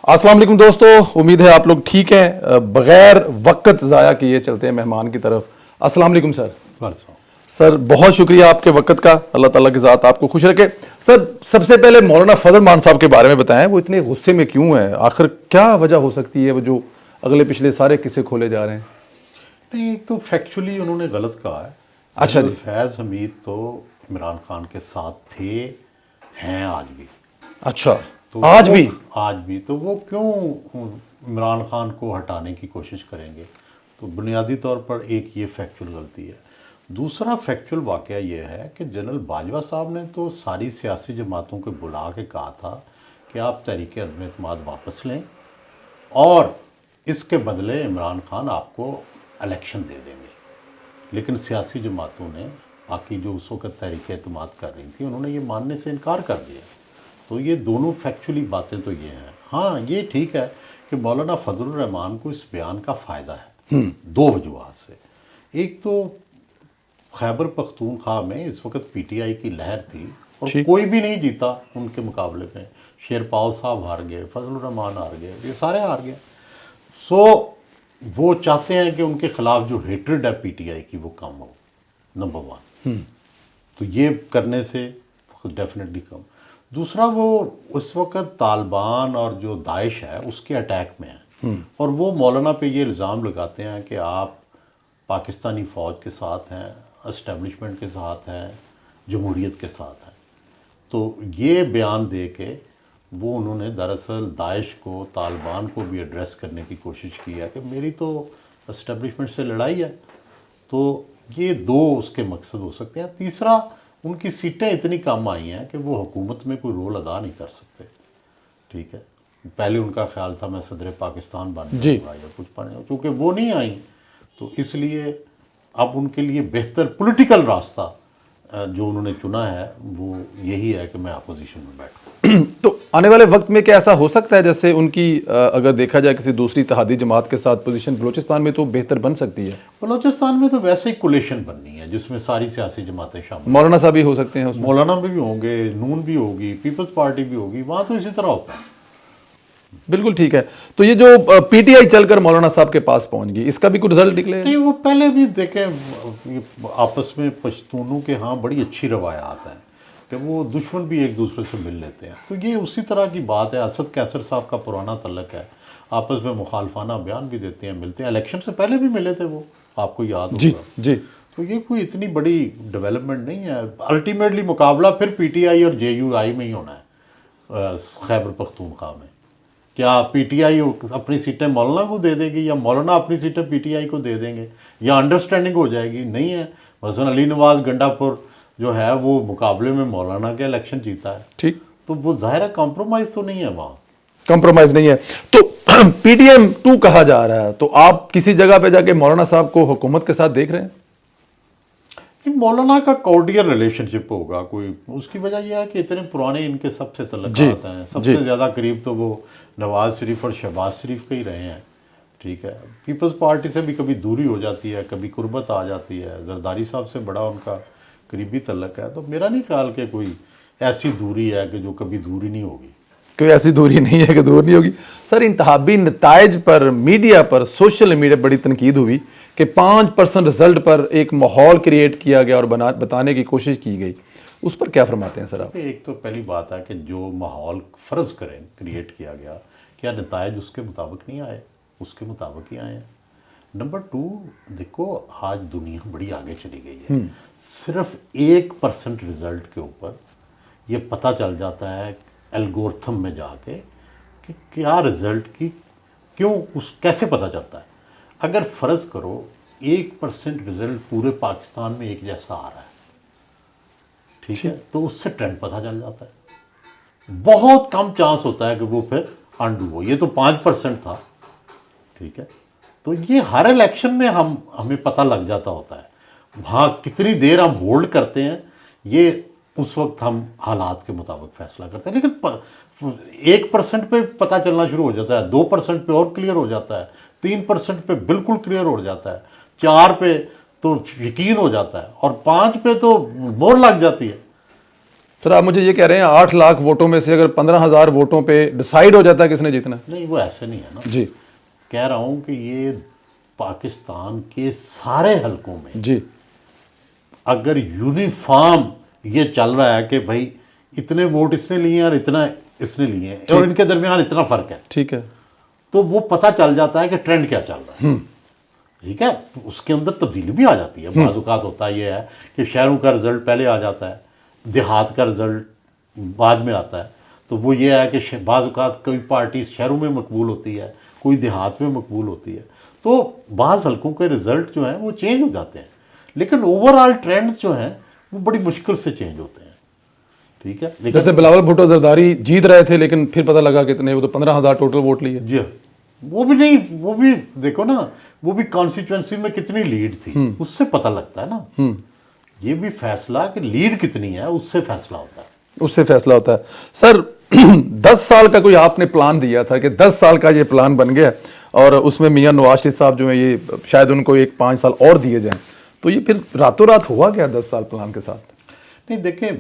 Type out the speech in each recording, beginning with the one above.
السلام علیکم دوستو، امید ہے آپ لوگ ٹھیک ہیں. بغیر وقت ضائع کیے چلتے ہیں مہمان کی طرف. السلام علیکم سر. سر بہت شکریہ آپ کے وقت کا، اللہ تعالیٰ کی ذات آپ کو خوش رکھے. سر سب سے پہلے مولانا فضل مان صاحب کے بارے میں بتائیں، وہ اتنے غصے میں کیوں ہیں؟ آخر کیا وجہ ہو سکتی ہے وہ جو اگلے پچھلے سارے قصے کھولے جا رہے ہیں؟ نہیں، ایک تو فیکچولی انہوں نے غلط کہا ہے. اچھا جی. فیض حمید تو عمران خان کے ساتھ تھے، ہیں آج بھی. اچھا تو آج بھی تو وہ کیوں عمران خان کو ہٹانے کی کوشش کریں گے؟ تو بنیادی طور پر ایک یہ فیکچول غلطی ہے. دوسرا فیکچول واقعہ یہ ہے کہ جنرل باجوہ صاحب نے تو ساری سیاسی جماعتوں کو بلا کے کہا تھا کہ آپ تحریک عدم اعتماد واپس لیں اور اس کے بدلے عمران خان آپ کو الیکشن دے دیں گے. لیکن سیاسی جماعتوں نے، باقی جو اس وقت تحریک اعتماد کر رہی تھیں، انہوں نے یہ ماننے سے انکار کر دیا. تو یہ دونوں فیکچولی باتیں تو یہ ہیں. ہاں یہ ٹھیک ہے کہ مولانا فضل الرحمان کو اس بیان کا فائدہ ہے دو وجوہات سے. ایک تو خیبر پختونخوا میں اس وقت پی ٹی آئی کی لہر تھی اور کوئی بھی نہیں جیتا ان کے مقابلے میں. شیر پاؤ صاحب ہار گئے، فضل الرحمان ہار گئے، یہ سارے ہار گئے. سو وہ چاہتے ہیں کہ ان کے خلاف جو ہیٹرڈ ہے پی ٹی آئی کی وہ کم ہو، نمبر ون. تو یہ کرنے سے ڈیفینیٹلی کم. دوسرا وہ اس وقت طالبان اور جو داعش ہے اس کے اٹیک میں ہیں، اور وہ مولانا پہ یہ الزام لگاتے ہیں کہ آپ پاکستانی فوج کے ساتھ ہیں، اسٹیبلشمنٹ کے ساتھ ہیں، جمہوریت کے ساتھ ہیں. تو یہ بیان دے کے وہ انہوں نے دراصل داعش کو، طالبان کو بھی ایڈریس کرنے کی کوشش کی ہے کہ میری تو اسٹیبلشمنٹ سے لڑائی ہے. تو یہ دو اس کے مقصد ہو سکتے ہیں. تیسرا، ان کی سیٹیں اتنی کم آئی ہیں کہ وہ حکومت میں کوئی رول ادا نہیں کر سکتے. ٹھیک ہے، پہلے ان کا خیال تھا میں صدر پاکستان بن جاؤں گا یا کچھ بنے، چونکہ وہ نہیں آئیں تو اس لیے اب ان کے لیے بہتر پولیٹیکل راستہ جو انہوں نے چنا ہے وہ یہی ہے کہ میں اپوزیشن میں بیٹھوں. تو آنے والے وقت میں کیا ایسا ہو سکتا ہے جیسے ان کی اگر دیکھا جائے کسی دوسری اتحادی جماعت کے ساتھ پوزیشن بلوچستان میں تو بہتر بن سکتی ہے؟ بلوچستان میں تو ویسے ہی کولیشن بننی ہے جس میں ساری سیاسی جماعتیں شامل. مولانا صاحب بھی ہو سکتے ہیں اس میں؟ مولانا بھی ہوں گے، نون بھی ہوگی، پیپلز پارٹی بھی ہوگی، وہاں تو اسی طرح ہوتا ہے. بالکل ٹھیک ہے. تو یہ جو پی ٹی آئی چل کر مولانا صاحب کے پاس پہنچ گئی، اس کا بھی کوئی رزلٹ نکلے؟ نہیں، وہ پہلے بھی دیکھیں آپس میں پشتونوں کے ہاں بڑی اچھی روایات ہیں کہ وہ دشمن بھی ایک دوسرے سے مل لیتے ہیں. تو یہ اسی طرح کی بات ہے. اسد کیسر صاحب کا پرانا تعلق ہے، آپس میں مخالفانہ بیان بھی دیتے ہیں، ملتے ہیں. الیکشن سے پہلے بھی ملے تھے وہ، آپ کو یاد ہوگا. جی. تو یہ کوئی اتنی بڑی ڈیولپمنٹ نہیں ہے. الٹیمیٹلی مقابلہ پھر پی ٹی آئی اور جے یو آئی میں ہی ہونا ہے. خیبر پختونخوا میں کیا پی ٹی آئی اپنی سیٹیں مولانا کو دے دے گی یا مولانا اپنی سیٹیں پی ٹی آئی کو دے دیں گے یا انڈرسٹینڈنگ ہو جائے گی؟ نہیں ہے. مثلا علی نواز گنڈا پور جو ہے وہ مقابلے میں مولانا کے الیکشن جیتا ہے. ٹھیک. تو وہ ظاہر ہے کمپرومائز تو نہیں ہے وہاں. کمپرومائز نہیں ہے. تو پی ٹی ایم 2 کہا جا رہا ہے، تو آپ کسی جگہ پہ جا کے مولانا صاحب کو حکومت کے ساتھ دیکھ رہے ہیں؟ مولانا کا کورڈیل ریلیشن شپ ہوگا کوئی. اس کی وجہ یہ ہے کہ اتنے پرانے ان کے سب سے تعلقات ہیں. سب سے زیادہ قریب تو وہ نواز شریف اور شہباز شریف کے ہی رہے ہیں. ٹھیک ہے، پیپلز پارٹی سے بھی کبھی دوری ہو جاتی ہے، کبھی قربت آ جاتی ہے. زرداری صاحب سے بڑا ان کا قریبی تعلق ہے. تو میرا نہیں خیال کہ کوئی ایسی دوری ہے کہ جو کبھی دوری نہیں ہوگی. کوئی ایسی دوری نہیں ہے کہ دور نہیں ہوگی. سر انتخابی نتائج پر، میڈیا پر، سوشل میڈیا بڑی تنقید ہوئی کہ 5% رزلٹ پر ایک ماحول کریٹ کیا گیا اور بتانے کی کوشش کی گئی. اس پر کیا فرماتے ہیں سر آپ؟ ایک تو پہلی بات ہے کہ جو ماحول فرض کریں کریٹ کیا گیا، کیا نتائج اس کے مطابق نہیں آئے؟ اس کے مطابق ہی آئے ہیں. نمبر 2، دیکھو آج دنیا بڑی آگے چلی گئی ہے. صرف 1% رزلٹ کے اوپر یہ پتہ چل جاتا ہے الگورتھم میں جا کے کہ کیا رزلٹ کی کیسے پتہ چلتا ہے. اگر فرض کرو 1% رزلٹ پورے پاکستان میں ایک جیسا آ رہا ہے، ٹھیک ہے، تو اس سے ٹرینڈ پتہ چل جاتا ہے. بہت کم چانس ہوتا ہے کہ وہ پھر انڈو ہو. یہ تو 5% تھا. ٹھیک ہے، تو یہ ہر الیکشن میں ہمیں پتہ لگ جاتا ہوتا ہے. وہاں کتنی دیر ہم ہولڈ کرتے ہیں یہ اس وقت ہم حالات کے مطابق فیصلہ کرتے ہیں. لیکن 1% پہ پتہ چلنا شروع ہو جاتا ہے، 2% پہ اور کلیئر ہو جاتا ہے، 3% پہ بالکل کلیئر ہو جاتا ہے، 4 پہ تو یقین ہو جاتا ہے، اور 5 پہ تو مور لگ جاتی ہے. سر آپ مجھے یہ کہہ رہے ہیں 8 لاکھ ووٹوں میں سے اگر 15,000 ووٹوں پہ ڈیسائیڈ ہو جاتا ہے کس نے جیتنا ہے؟ نہیں وہ ایسے نہیں ہے نا. جی کہہ رہا ہوں کہ یہ پاکستان کے سارے حلقوں میں جی اگر یونیفارم یہ چل رہا ہے کہ بھائی اتنے ووٹ اس نے لیے ہیں اور اتنا اس نے لیے ہیں اور ان کے درمیان اتنا فرق ہے, ٹھیک ہے, تو وہ پتہ چل جاتا ہے کہ ٹرینڈ کیا چل رہا ہے. ٹھیک ہے, اس کے اندر تبدیلی بھی آ جاتی ہے. بعض اوقات ہوتا یہ ہے کہ شہروں کا رزلٹ پہلے آ جاتا ہے, دیہات کا رزلٹ بعد میں آتا ہے. تو وہ یہ ہے کہ بعض اوقات کوئی پارٹی شہروں میں مقبول ہوتی ہے, کوئی دیہات میں مقبول ہوتی ہے, تو بعض حلقوں کے رزلٹ جو ہیں وہ چینج ہو جاتے ہیں, لیکن اوور آل ٹرینڈز جو ہیں وہ بڑی مشکل سے چینج ہوتے ہیں. ٹھیک ہے, لیکن جیسے بلاول بھٹو زرداری جیت رہے تھے لیکن پھر پتہ لگا کتنے, وہ تو 15,000 ٹوٹل ووٹ لیے. جی وہ بھی نہیں, وہ بھی دیکھو نا, وہ بھی کانسٹیچوئنسی میں کتنی لیڈ تھی اس سے پتہ لگتا ہے نا. یہ بھی فیصلہ کہ لیڈ کتنی ہے اس سے فیصلہ ہوتا ہے, اس سے فیصلہ ہوتا ہے. سر 10 سال کا کوئی آپ نے پلان دیا تھا کہ 10 سال کا یہ پلان بن گیا اور اس میں میاں نواز شریف صاحب جو ہیں یہ شاید ان کو ایک 5 سال اور دیے جائیں, تو یہ پھر راتوں رات ہوا کیا 10 سال پلان کے ساتھ؟ نہیں دیکھیں,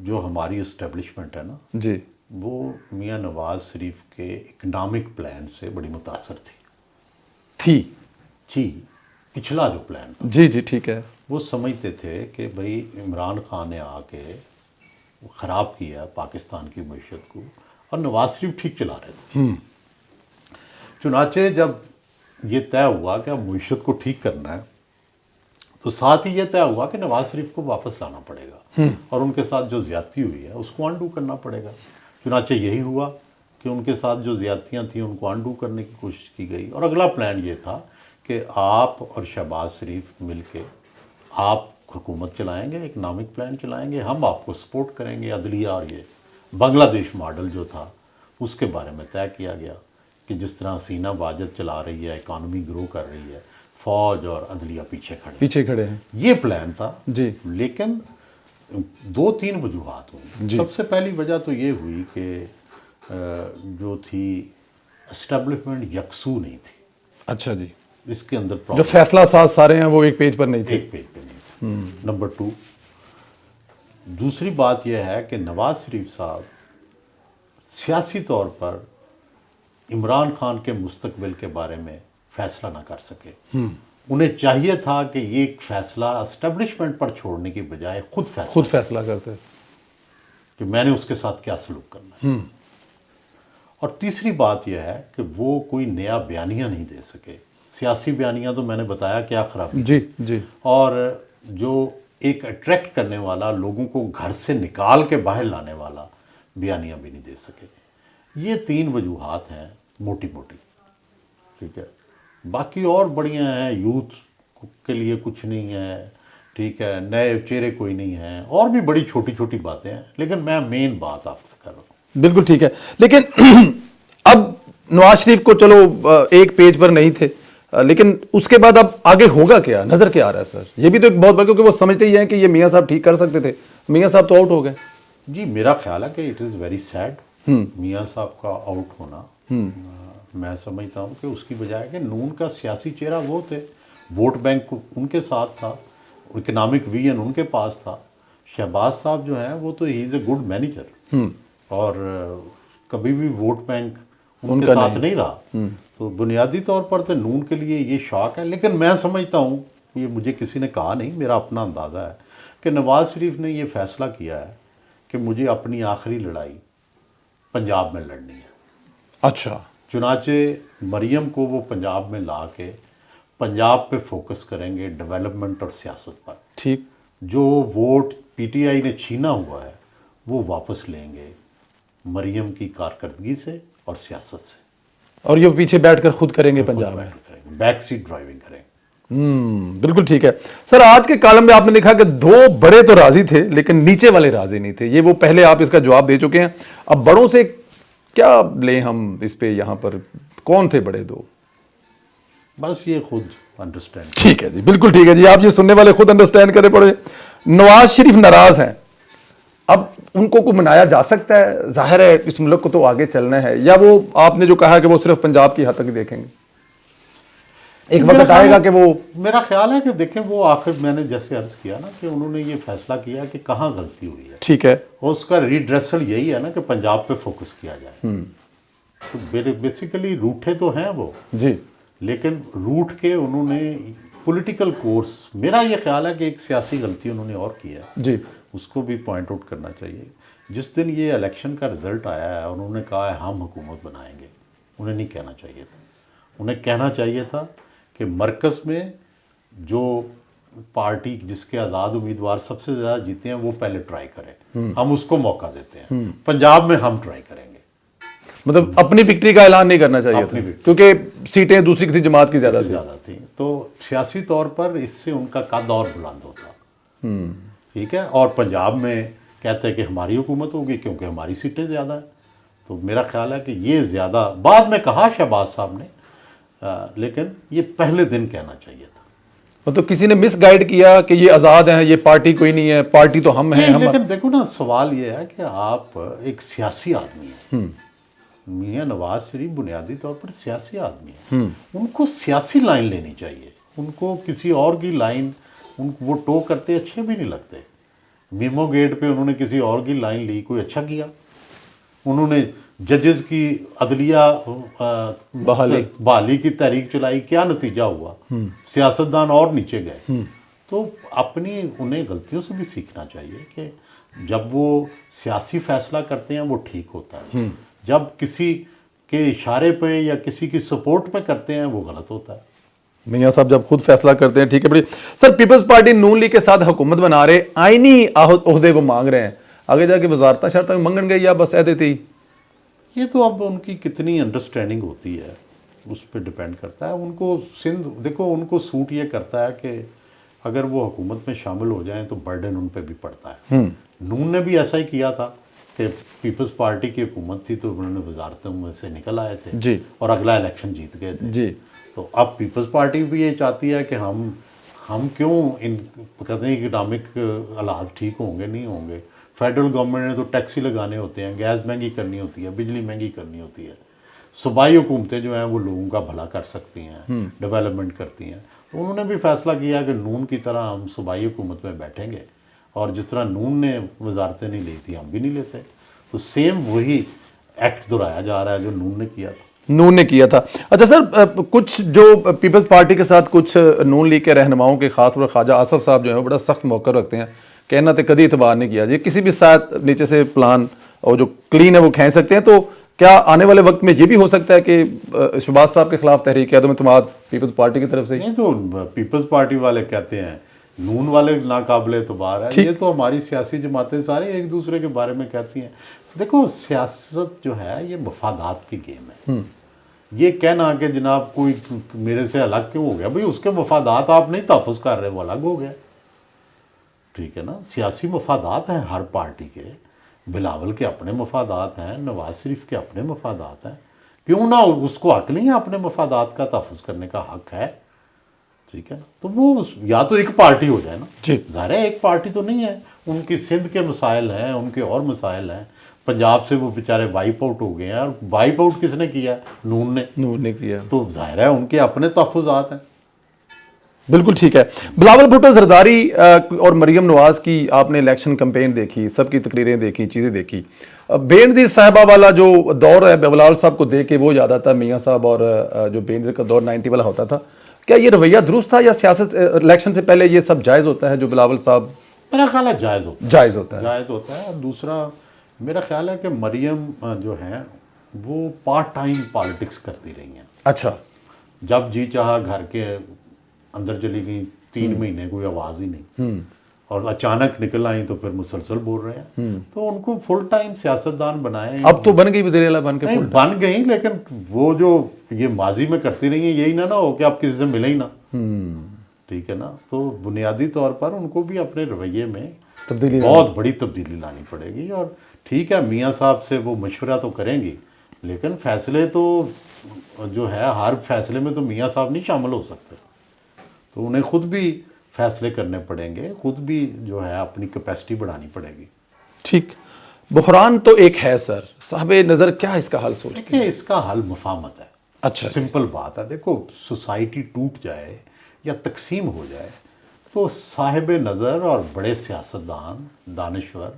جو ہماری اسٹیبلشمنٹ ہے نا جی وہ میاں نواز شریف کے اکنامک پلان سے بڑی متاثر تھی. جی پچھلا جو پلان تھا, جی جی ٹھیک ہے, وہ سمجھتے تھے کہ بھئی عمران خان نے آ کے خراب کیا پاکستان کی معیشت کو اور نواز شریف ٹھیک چلا رہے تھے. چنانچہ جب یہ طے ہوا کہ اب معیشت کو ٹھیک کرنا ہے تو ساتھ ہی یہ طے ہوا کہ نواز شریف کو واپس لانا پڑے گا اور ان کے ساتھ جو زیادتی ہوئی ہے اس کو انڈو کرنا پڑے گا. چنانچہ یہی ہوا کہ ان کے ساتھ جو زیادتیاں تھیں ان کو انڈو کرنے کی کوشش کی گئی, اور اگلا پلان یہ تھا کہ آپ اور شہباز شریف مل کے آپ حکومت چلائیں گے, اکنامک پلان چلائیں گے, ہم آپ کو سپورٹ کریں گے. عدلیہ اور یہ بنگلہ دیش ماڈل جو تھا اس کے بارے میں طے کیا گیا کہ جس طرح حسینہ واجد چلا رہی ہے, اکانومی گرو کر رہی ہے, فوج اور عدلیہ پیچھے کھڑے ہیں. یہ پلان تھا جی لیکن 2-3 وجوہات ہوئی. سب سے پہلی وجہ تو یہ ہوئی کہ جو تھی اسٹیبلشمنٹ یکسو نہیں تھی. اچھا جی, اس کے اندر جو فیصلہ ساز سارے ہیں وہ ایک پیج پر نہیں تھے. ایک پیج پہ نہیں تھے. نمبر 2, دوسری بات یہ ہے کہ نواز شریف صاحب سیاسی طور پر عمران خان کے مستقبل کے بارے میں فیصلہ نہ کر سکے. انہیں چاہیے تھا کہ یہ ایک فیصلہ اسٹیبلشمنٹ پر چھوڑنے کی بجائے خود فیصلہ کرتے کہ میں نے اس کے ساتھ کیا سلوک کرنا ہے. اور تیسری بات یہ ہے کہ وہ کوئی نیا بیانیہ نہیں دے سکے. سیاسی بیانیہ تو میں نے بتایا کیا خرابی, جی جی, اور جو ایک اٹریکٹ کرنے والا, لوگوں کو گھر سے نکال کے باہر لانے والا بیانیہ بھی نہیں دے سکے. یہ 3 وجوہات ہیں موٹی موٹی. ٹھیک ہے, باقی اور بڑیاں ہیں, یوتھ کے لیے کچھ نہیں ہے, ٹھیک ہے, نئے چہرے کوئی نہیں ہیں, اور بھی بڑی چھوٹی چھوٹی باتیں ہیں, لیکن میں مین بات آپ سے کر رہا ہوں. بالکل ٹھیک ہے, لیکن اب نواز شریف کو چلو ایک پیج پر نہیں تھے, لیکن اس کے بعد اب آگے ہوگا کیا, نظر کیا آ رہا ہے سر؟ یہ بھی تو ایک بہت بڑا, کیونکہ وہ سمجھتے ہی ہیں کہ یہ میاں صاحب ٹھیک کر سکتے تھے, میاں صاحب تو آؤٹ ہو گئے. جی میرا خیال ہے کہ اٹ از ویری سیڈ میاں صاحب کا آؤٹ ہونا. میں سمجھتا ہوں کہ اس کی بجائے کہ نون کا سیاسی چہرہ وہ تھے, ووٹ بینک ان کے ساتھ تھا, اکنامک ویژن ان کے پاس تھا. شہباز صاحب جو ہیں وہ تو ہی از اے گڈ مینیجر, اور کبھی بھی ووٹ بینک ان کے ساتھ نہیں رہا. تو بنیادی طور پر تو نون کے لیے یہ شاک ہے. لیکن میں سمجھتا ہوں, یہ مجھے کسی نے کہا نہیں, میرا اپنا اندازہ ہے کہ نواز شریف نے یہ فیصلہ کیا ہے کہ مجھے اپنی آخری لڑائی پنجاب میں لڑنی ہے. اچھا, چنانچہ مریم کو وہ پنجاب میں لا کے پنجاب پہ فوکس کریں گے, ڈیولپمنٹ اور سیاست پر. ٹھیک, جو ووٹ پی ٹی آئی نے چھینا ہوا ہے وہ واپس لیں گے مریم کی کارکردگی سے اور سیاست سے, اور یہ پیچھے بیٹھ کر خود کریں گے پنجاب میں, بیک سیٹ ڈرائیونگ کریں گے. بالکل ٹھیک ہے. سر آج کے کالم میں آپ نے لکھا کہ 2 بڑے تو راضی تھے لیکن نیچے والے راضی نہیں تھے. یہ وہ پہلے آپ اس کا جواب دے چکے ہیں, اب بڑوں سے کیا لیں ہم اس پہ, یہاں پر کون تھے بڑے 2؟ بس یہ خود انڈرسٹینڈ. ٹھیک ہے جی, بالکل ٹھیک ہے جی, آپ یہ سننے والے خود انڈرسٹینڈ کرے پڑے. نواز شریف ناراض ہیں, اب ان کو منایا جا سکتا ہے؟ ظاہر ہے اس ملک کو تو آگے چلنا ہے, یا وہ آپ نے جو کہا کہ وہ صرف پنجاب کی حد تک دیکھیں گے؟ ایک وقت آئے گا کہ وہ میرا خیال ہے کہ دیکھیں وہ آخر میں نے جیسے عرض کیا نا کہ انہوں نے یہ فیصلہ کیا کہ کہاں غلطی ہوئی ہے، ٹھیک ہے اور اس کا ریڈریسل یہی ہے نا کہ پنجاب پہ فوکس کیا جائے. تو بیسیکلی روٹھے تو ہیں وہ، جی لیکن روٹ کے انہوں نے پولیٹیکل کورس، میرا یہ خیال ہے کہ ایک سیاسی غلطی انہوں نے اور کی ہے، جی اس کو بھی پوائنٹ آؤٹ کرنا چاہیے. جس دن یہ الیکشن کا رزلٹ آیا ہے انہوں نے کہا ہے ہم حکومت بنائیں گے، انہیں نہیں کہنا چاہیے تھا. انہیں کہنا چاہیے تھا کہ مرکز میں جو پارٹی جس کے آزاد امیدوار سب سے زیادہ جیتے ہیں وہ پہلے ٹرائی کریں، ہم اس کو موقع دیتے ہیں. پنجاب میں ہم ٹرائی کریں گے. مطلب اپنی وکٹری کا اعلان نہیں کرنا چاہیے تھا کیونکہ سیٹیں دوسری کسی جماعت کی زیادہ زیادہ تھیں، تو سیاسی طور پر اس سے ان کا قد اور بلند ہوتا. ٹھیک ہے، اور پنجاب میں کہتے ہیں کہ ہماری حکومت ہوگی کیونکہ ہماری سیٹیں زیادہ ہیں. تو میرا خیال ہے کہ یہ زیادہ بعد میں کہا شہباز صاحب نے، لیکن یہ پہلے دن کہنا چاہیے تھا. مطلب کسی نے مس گائیڈ کیا کہ یہ آزاد ہیں، یہ پارٹی کوئی نہیں ہے، پارٹی تو ہم ہیں. لیکن دیکھو نا، سوال یہ ہے کہ آپ ایک سیاسی آدمی ہیں، میاں نواز شریف بنیادی طور پر سیاسی آدمی ہیں، ان کو سیاسی لائن لینی چاہیے. ان کو کسی اور کی لائن وہ ٹو کرتے اچھے بھی نہیں لگتے. میمو گیٹ پہ انہوں نے کسی اور کی لائن لی، کوئی اچھا کیا؟ انہوں نے ججز کی عدلیہ بحالی کی تحریک چلائی، کیا نتیجہ ہوا؟ سیاستدان اور نیچے گئے. تو اپنی انہیں غلطیوں سے بھی سیکھنا چاہیے کہ جب وہ سیاسی فیصلہ کرتے ہیں وہ ٹھیک ہوتا ہے، جب کسی کے اشارے پہ یا کسی کی سپورٹ پہ کرتے ہیں وہ غلط ہوتا ہے. میاں صاحب جب خود فیصلہ کرتے ہیں ٹھیک ہے. بڑی سر پیپلز پارٹی نون لیگ کے ساتھ حکومت بنا رہے، آئینی عہدے کو مانگ رہے ہیں، آگے جا کے وزارتیں شرطیں منگن گے یا بس عہدے تھی؟ یہ تو اب ان کی کتنی انڈرسٹینڈنگ ہوتی ہے اس پہ ڈیپینڈ کرتا ہے. ان کو سندھ دیکھو، ان کو سوٹ یہ کرتا ہے کہ اگر وہ حکومت میں شامل ہو جائیں تو برڈن ان پہ بھی پڑتا ہے. نون نے بھی ایسا ہی کیا تھا کہ پیپلز پارٹی کی حکومت تھی تو انہوں نے وزارتوں میں سے نکل آئے تھے جی، اور اگلا الیکشن جیت گئے تھے. جی تو اب پیپلز پارٹی بھی یہ چاہتی ہے کہ ہم کیوں ان کہتے ہیں اکنامک حالات ٹھیک ہوں گے، نہیں ہوں گے. فیڈرل گورنمنٹ نے تو ٹیکسی لگانے ہوتے ہیں، گیس مہنگی کرنی ہوتی ہے، بجلی مہنگی کرنی ہوتی ہے. صوبائی حکومتیں جو ہیں وہ لوگوں کا بھلا کر سکتی ہیں، ڈیولپمنٹ کرتی ہیں. تو انہوں نے بھی فیصلہ کیا کہ نون کی طرح ہم صوبائی حکومت میں بیٹھیں گے، اور جس طرح نون نے وزارتیں نہیں لی تھی ہم بھی نہیں لیتے. تو سیم وہی ایکٹ دہرایا جا رہا ہے جو نون نے کیا تھا. نون نے کیا تھا. اچھا سر، کچھ جو پیپلز پارٹی کے ساتھ کچھ نون لیگ کے رہنماؤں کے خاص طور خواجہ آصف صاحب جو ہیں وہ بڑا سخت موقع رکھتے ہیں، کہنا تو کدی اعتبار نہیں کیا جی، کسی بھی ساتھ نیچے سے پلان اور جو کلین ہے وہ کھینچ سکتے ہیں. تو کیا آنے والے وقت میں یہ بھی ہو سکتا ہے کہ شہباز صاحب کے خلاف تحریک عدم اعتماد پیپلز پارٹی کی طرف سے؟ نہیں، تو پیپلز پارٹی والے کہتے ہیں نون والے ناقابل اعتبار ہے. یہ تو ہماری سیاسی جماعتیں سارے ایک دوسرے کے بارے میں کہتی ہیں. دیکھو سیاست جو ہے یہ مفادات کی گیم ہے. یہ کہنا کہ جناب کوئی میرے سے الگ کیوں ہو گیا، بھئی اس کے مفادات آپ نہیں تحفظ کر رہے، وہ الگ ہو گیا. ٹھیک ہے نا، سیاسی مفادات ہیں ہر پارٹی کے. بلاول کے اپنے مفادات ہیں، نواز شریف کے اپنے مفادات ہیں. کیوں نہ اس کو حق نہیں ہے اپنے مفادات کا تحفظ کرنے کا؟ حق ہے. ٹھیک ہے نا، تو وہ یا تو ایک پارٹی ہو جائے نا. جی ظاہر ہے ایک پارٹی تو نہیں ہے. ان کی سندھ کے مسائل ہیں، ان کے اور مسائل ہیں. پنجاب سے وہ بیچارے وائپ آؤٹ ہو گئے ہیں، اور وائپ آؤٹ کس نے کیا ہے؟ نون نے کیا. تو ظاہر ہے ان کے اپنے تحفظات ہیں. بالکل ٹھیک ہے. بلاول بھٹو زرداری اور مریم نواز کی آپ نے الیکشن کمپین دیکھی، سب کی تقریریں دیکھی، چیزیں دیکھی. بینظیر صاحبہ والا جو دور ہے بلاول صاحب کو دیکھ کے وہ یاد آتا ہے میاں صاحب، اور جو بینظیر کا دور 90 والا ہوتا تھا. کیا یہ رویہ درست تھا یا سیاست الیکشن سے پہلے یہ سب جائز ہوتا ہے جو بلاول صاحب؟ میرا خیال ہے جائز ہوتا ہے. جائز ہوتا ہے. جائز ہوتا ہے. اور دوسرا میرا خیال ہے کہ مریم جو ہیں وہ پارٹ ٹائم پالیٹکس کرتی رہی ہیں. اچھا. جب جی چاہا گھر کے اندر چلی گئی، 3 مہینے کوئی آواز ہی نہیں، اور اچانک نکل آئیں تو پھر مسلسل بول رہے ہیں. تو ان کو فل ٹائم سیاستدان بنائے. اب تو بن گئی وزیر اعلیٰ بن کے. نہیں بن گئی، لیکن وہ جو یہ ماضی میں کرتی رہی ہیں یہی نہ ہو کہ آپ کسی سے ملے ہی نا. ٹھیک ہے نا. تو بنیادی طور پر ان کو بھی اپنے رویے میں بہت بڑی تبدیلی لانی پڑے گی. اور ٹھیک ہے میاں صاحب سے وہ مشورہ تو کریں گی، لیکن فیصلے تو جو ہے ہر فیصلے میں تو میاں صاحب نہیں شامل ہو سکتے. تو انہیں خود بھی فیصلے کرنے پڑیں گے، خود بھی جو ہے اپنی کیپیسٹی بڑھانی پڑے گی. ٹھیک. بحران تو ایک ہے سر، صاحب نظر کیا اس کا حل سوچتے ہیں؟ دیکھیں اس کا حل مفاہمت ہے. اچھا سمپل بات ہے. دیکھو سوسائٹی ٹوٹ جائے یا تقسیم ہو جائے تو صاحب نظر اور بڑے سیاستدان دانشور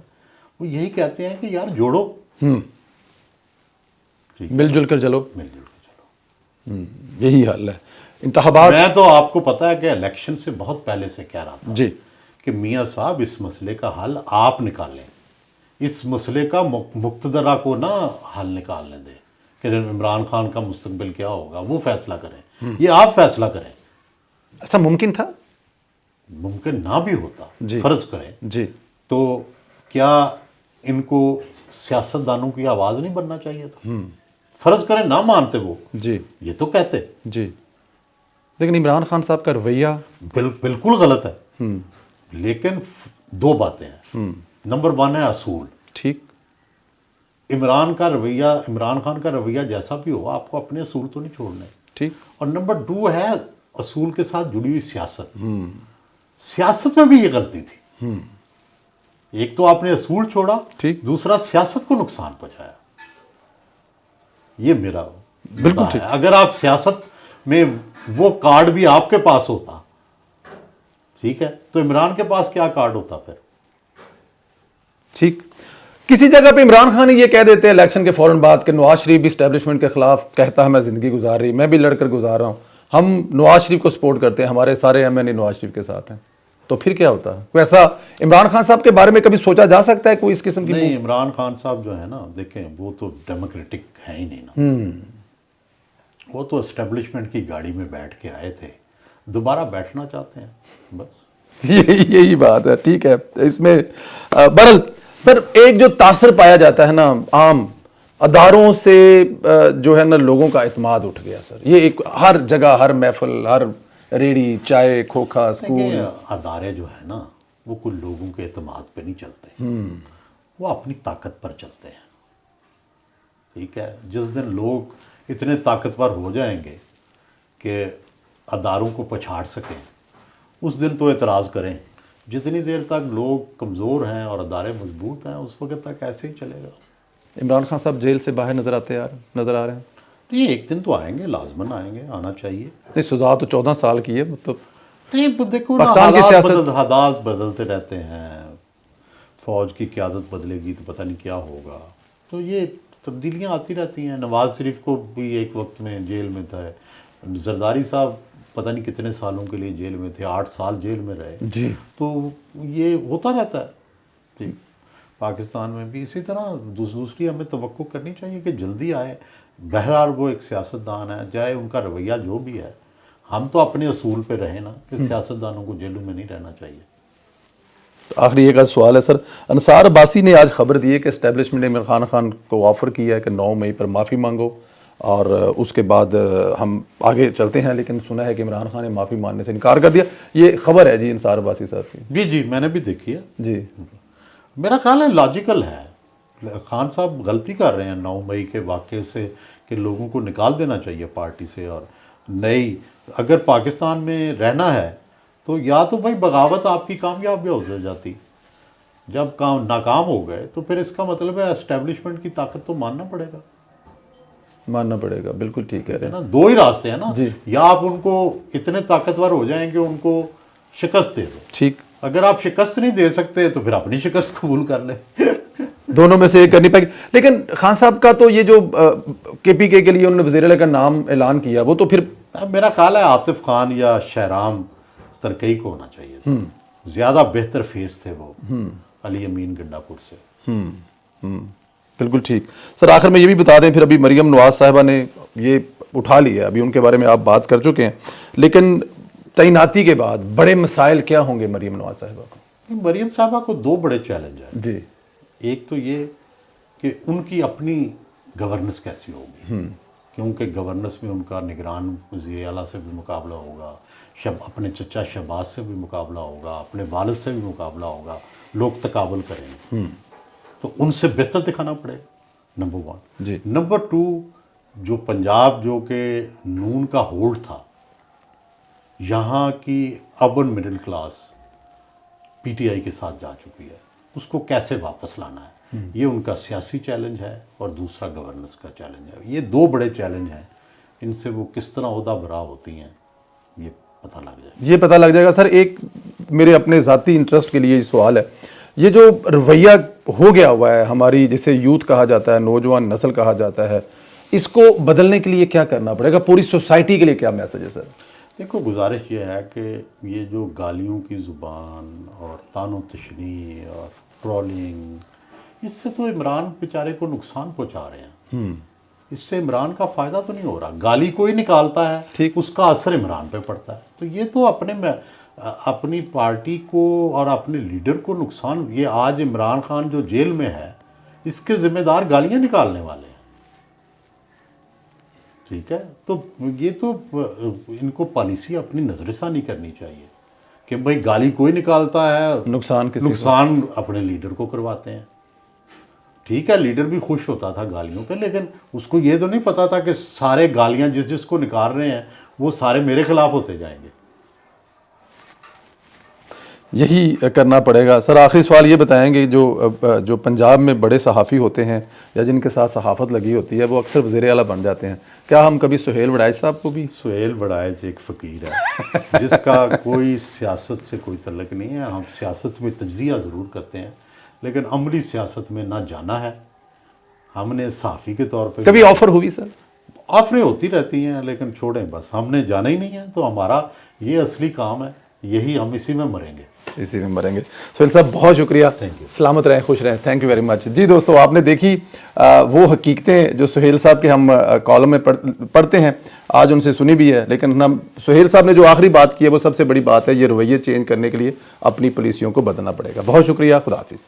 وہ یہی کہتے ہیں کہ یار جوڑو, مل جل کر چلو, مل جل کے چلو. یہی حل ہے. انتخابات میں تو آپ کو پتا ہے کہ الیکشن سے بہت پہلے سے کہہ رہا تھا جی کہ میاں صاحب اس مسئلے کا حل آپ نکالیں, اس مسئلے کا مقتدرہ کو نہ حل نکالنے دیں کہ عمران خان کا مستقبل کیا ہوگا, وہ فیصلہ کریں, یہ آپ فیصلہ کریں. ایسا ممکن تھا؟ ممکن نہ بھی ہوتا, جی فرض کریں جی تو کیا ان کو سیاستدانوں کی آواز نہیں بننا چاہیے تھا؟ فرض کریں نہ مانتے وہ, جی یہ تو کہتے. جی. لیکن عمران خان صاحب کا رویہ بالکل غلط ہے, لیکن دو باتیں ہیں. نمبر 1 ہے اصول. ٹھیک, عمران خان کا رویہ جیسا بھی ہو, آپ کو اپنے اصول تو نہیں چھوڑنے. ٹھیک, اور نمبر 2 ہے اصول کے ساتھ جڑی ہوئی سیاست. سیاست میں بھی یہ غلطی تھی. ایک تو آپ نے اصول چھوڑا, ٹھیک, دوسرا سیاست کو نقصان پہنچایا. یہ میرا بالکل مدعا ہے. اگر آپ سیاست میں وہ کارڈ بھی آپ کے پاس ہوتا, ٹھیک ہے, تو عمران کے پاس کیا کارڈ ہوتا پھر؟ ٹھیک. کسی جگہ پہ عمران خان یہ کہہ دیتے ہیں الیکشن کے فوراً بعد کہ نواز شریف بھی اسٹیبلشمنٹ کے خلاف کہتا ہے میں زندگی گزار رہی, میں بھی لڑ کر گزار رہا ہوں, ہم نواز شریف کو سپورٹ کرتے ہیں, ہمارے سارے ایم این اے نواز شریف کے ساتھ ہیں. تو پھر کیا ہوتا ہے؟ کوئی ایسا عمران خان صاحب کے بارے میں کبھی سوچا جا سکتا ہے کوئی اس قسم کی؟ نہیں, عمران خان صاحب جو ہے نا, دیکھیں وہ تو ڈیموکریٹک ہے ہی نہیں نا. وہ تو اسٹیبلشمنٹ کی گاڑی میں بیٹھ کے آئے تھے, دوبارہ بیٹھنا چاہتے ہیں بس. یہی بات ہے. ٹھیک ہے, اس میں بہرحال سر ایک جو تاثر پایا جاتا ہے نا عام اداروں سے, جو ہے نا لوگوں کا اعتماد اٹھ گیا سر. یہ ایک ہر جگہ, ہر محفل, ہر ریڑی, چائے, کھوکھا, اسکول. ادارے جو ہے نا وہ کچھ لوگوں کے اعتماد پہ نہیں چلتے, وہ اپنی طاقت پر چلتے ہیں. ٹھیک ہے, جس دن لوگ اتنے طاقتور ہو جائیں گے کہ اداروں کو پچھاڑ سکیں, اس دن تو اعتراض کریں. جتنی دیر تک لوگ کمزور ہیں اور ادارے مضبوط ہیں اس وقت تک ایسے ہی چلے گا. عمران خان صاحب جیل سے باہر نظر آ رہے ہیں. نہیں, ایک دن تو آئیں گے, لازماً آئیں گے, آنا چاہیے. نہیں, سزا تو 14 سال کی ہے. مطلب نہیں, دیکھو نا, پاکستان کی سیاست حالات بدلتے رہتے ہیں. فوج کی قیادت بدلے گی تو پتہ نہیں کیا ہوگا, تو یہ تبدیلیاں آتی رہتی ہیں. نواز شریف کو بھی ایک وقت میں جیل میں تھا, زرداری صاحب پتہ نہیں کتنے سالوں کے لیے جیل میں تھے, 8 سال جیل میں رہے. جی, تو یہ ہوتا رہتا ہے. ٹھیک, پاکستان میں بھی اسی طرح. دوسری ہمیں توقع کرنی چاہیے کہ جلدی آئے. بہرحال وہ ایک سیاستدان ہے, چاہے ان کا رویہ جو بھی ہے, ہم تو اپنے اصول پہ رہیں نا کہ سیاستدانوں کو جیلوں میں نہیں رہنا چاہیے. آخری ایک سوال ہے سر. انصار عباسی نے آج خبر دی ہے کہ اسٹیبلشمنٹ نے عمران خان کو آفر کیا ہے کہ 9 مئی پر معافی مانگو اور اس کے بعد ہم آگے چلتے ہیں, لیکن سنا ہے کہ عمران خان نے معافی ماننے سے انکار کر دیا. یہ خبر ہے جی انصار عباسی صاحب کی. جی جی, میں نے بھی دیکھی ہے. جی, میرا خیال ہے لاجیکل ہے. خان صاحب غلطی کر رہے ہیں 9 مئی کے واقعے سے کہ لوگوں کو نکال دینا چاہیے پارٹی سے. اور نئی اگر پاکستان میں رہنا ہے تو یا تو بھائی بغاوت آپ کی کامیاب ہو جاتی, جب ناکام ہو گئے تو پھر اس کا مطلب ہے اسٹیبلشمنٹ کی طاقت تو ماننا پڑے گا. ماننا پڑے گا, بالکل ٹھیک ہے نا. 2 ہی راستے ہیں نا, جی, یا آپ ان کو اتنے طاقتور ہو جائیں کہ ان کو شکست دے دو. ٹھیک, اگر آپ شکست نہیں دے سکتے تو پھر اپنی شکست قبول کر لیں. دونوں میں سے ایک کرنی پڑے گی. لیکن خان صاحب کا تو یہ جو کے پی کے لیے انہوں نے وزیر اعلیٰ کا نام اعلان کیا, وہ تو پھر میرا خیال ہے عاطف خان یا شہرام ترکئی کو ہونا چاہیے تھا. زیادہ بہتر فیس تھے وہ علی امین گنڈا پور سے. بالکل ٹھیک. سر آخر میں یہ بھی بتا دیں, پھر ابھی مریم نواز صاحبہ نے یہ اٹھا لیا, ابھی ان کے بارے میں آپ بات کر چکے ہیں, لیکن تعیناتی کے بعد بڑے مسائل کیا ہوں گے مریم نواز صاحبہ کو؟ مریم صاحبہ کو 2 بڑے چیلنج ہیں. جی, ایک تو یہ کہ ان کی اپنی گورننس کیسی ہوگی, کیونکہ گورننس میں ان کا نگران وزیر اعلیٰ سے بھی مقابلہ ہوگا, اپنے چچا شہباز سے بھی مقابلہ ہوگا, اپنے والد سے بھی مقابلہ ہوگا, لوگ تقابل کریں گے, تو ان سے بہتر دکھانا پڑے گا. نمبر 1. جی, نمبر 2, جو پنجاب جو کہ نون کا ہولڈ تھا, یہاں کی urban middle class P T I کے ساتھ جا چکی ہے, اس کو کیسے واپس لانا ہے, یہ ان کا سیاسی چیلنج ہے, اور دوسرا گورننس کا چیلنج ہے. یہ 2 بڑے چیلنج ہیں ان سے وہ کس طرح عہدہ برا ہوتی ہیں یہ پتہ لگ جائے. یہ پتہ لگ جائے گا. سر ایک میرے اپنے ذاتی انٹرسٹ کے لیے یہ سوال ہے, یہ جو رویہ ہو گیا ہوا ہے ہماری, جسے یوتھ کہا جاتا ہے, نوجوان نسل کہا جاتا ہے, اس کو بدلنے کے لیے کیا کرنا پڑے گا؟ پوری سوسائٹی کے لیے کیا میسج ہے سر؟ دیکھو گزارش یہ ہے کہ یہ جو گالیوں کی زبان اور طعن و تشنیع اور ٹرولنگ, اس سے تو عمران بیچارے کو نقصان پہنچا رہے ہیں. اس سے عمران کا فائدہ تو نہیں ہو رہا. گالی کوئی نکالتا ہے, اس کا اثر عمران پہ پڑتا ہے. تو یہ تو اپنی پارٹی کو اور اپنے لیڈر کو نقصان. یہ آج عمران خان جو جیل میں ہے, اس کے ذمہ دار گالیاں نکالنے والے ہیں. ٹھیک ہے, تو یہ تو ان کو پالیسی اپنی نظر ثانی کرنی چاہیے کہ بھئی گالی کوئی نکالتا ہے, نقصان اپنے لیڈر کو کرواتے ہیں. ٹھیک ہے, لیڈر بھی خوش ہوتا تھا گالیوں پہ, لیکن اس کو یہ تو نہیں پتا تھا کہ سارے گالیاں جس کو نکال رہے ہیں وہ سارے میرے خلاف ہوتے جائیں گے. یہی کرنا پڑے گا. سر آخری سوال یہ بتائیں گے, جو پنجاب میں بڑے صحافی ہوتے ہیں یا جن کے ساتھ صحافت لگی ہوتی ہے, وہ اکثر وزیر اعلیٰ بن جاتے ہیں. کیا ہم کبھی سہیل وڑائچ صاحب کو بھی؟ سہیل وڑائچ ایک فقیر ہے جس کا کوئی سیاست سے کوئی تعلق نہیں ہے. ہم سیاست میں تجزیہ ضرور کرتے ہیں, لیکن عملی سیاست میں نہ جانا ہے. ہم نے صحافی کے طور پہ کبھی آفر ہوئی سر؟ آفریں ہوتی رہتی ہیں, لیکن چھوڑیں بس, ہم نے جانا ہی نہیں ہے. تو ہمارا یہ اصلی کام ہے, یہی ہم اسی میں مریں گے. اسی میں مریں گے. سہیل صاحب بہت شکریہ, سلامت رہیں, خوش رہیں. Thank you very much. جی دوستو, آپ نے دیکھی وہ حقیقتیں جو سہیل صاحب کے ہم کالم میں پڑھتے ہیں, آج ان سے سنی بھی ہے. لیکن ہم سہیل صاحب نے جو آخری بات کی ہے وہ سب سے بڑی بات ہے. یہ رویے چینج کرنے کے لیے اپنی پالیسیوں کو بدلنا پڑے گا. بہت شکریہ, خدا حافظ.